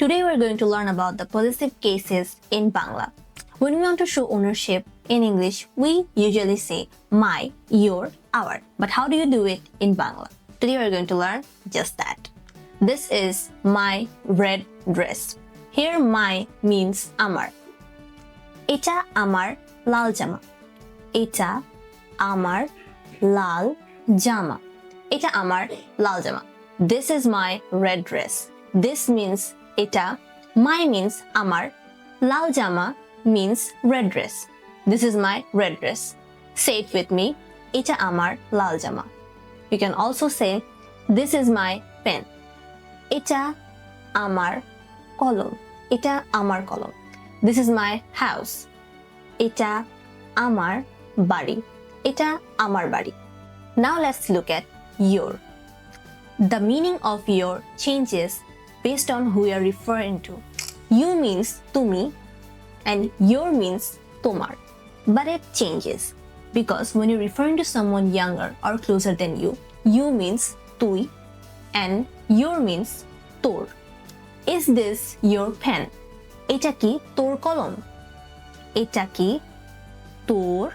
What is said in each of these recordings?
Today we're going to learn about the possessive cases in Bangla. When we want to show ownership in English, we usually say my, your, our. But how do you do it in Bangla? Today we're going to learn just that. This is my red dress. Here my means Amar. Eta Amar lal jama. Eta Amar lal jama. Eta Amar lal jama. This is my red dress. This means Eta. My means Amar. Lal jama means red dress. This is my red dress. Say it with me. Eta Amar lal jama. You can also say, this is my pen. Eta Amar kolom. Eta Amar kolom. This is my house. Eta Amar bari. Eta Amar bari. Now let's look at your. The meaning of your changes based on who you are referring to. You means tumi and your means tomar. But it changes because when you're referring to someone younger or closer than you means tui and your means tor. Is this your pen? Eta ki tor kolom. Eta ki tor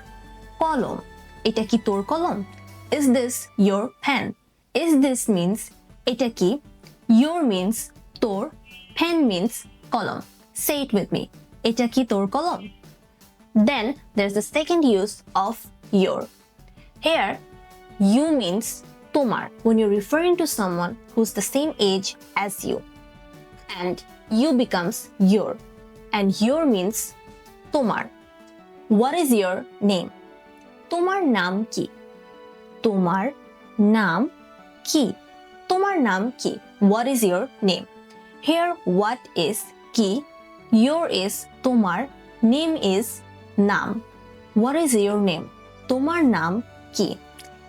kolom. Eta ki tor kolom. Is this your pen? Is this means eta ki, your means tor, pen means kolom. Say it with me. Eta ki tor kolom. Then there's the second use of your. Here, you means tomar when you're referring to someone who's the same age as you. And you becomes your. And your means tomar. What is your name? Tomar naam ki. Tomar naam ki. Tomar naam ki. What is your name? Here, what is ki? Your is tomar. Name is naam. What is your name? Tomar naam ki.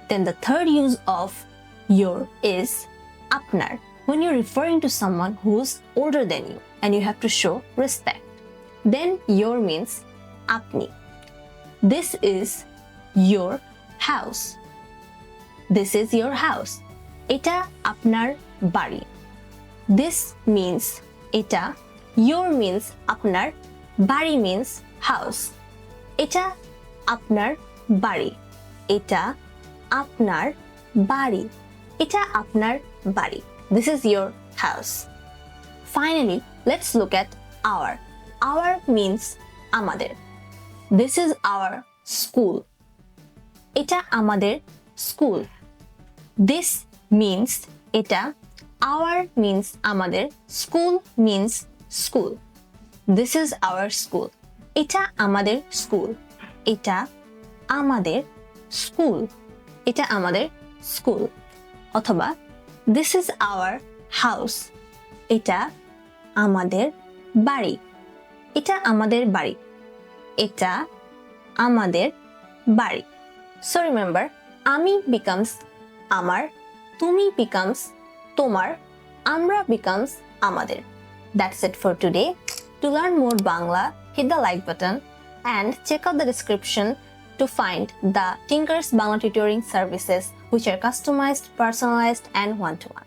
Then the third use of your is apnar. When you're referring to someone who's older than you and you have to show respect. Then your means apni. This is your house. This is your house. Eta apnar bari. This means eta. Your means apnar. Bari means house. Eta apnar bari. Eta apnar bari. Eta apnar bari. This is your house. Finally, let's look at our. Our means amader. This is our school. Eta amader school. This means eta. Our means amader. School means school. This is our school. Eta amader school. Eta amader school. Eta amader school. Othoba, this is our house. Eta amader bari. Eta amader bari. Eta amader bari. So remember, ami becomes Amar, tumi becomes tomar, amra becomes amader. That's it for today. To learn more Bangla, hit the like button and check out the description to find the Tinkers Bangla tutoring services which are customized, personalized and one-to-one.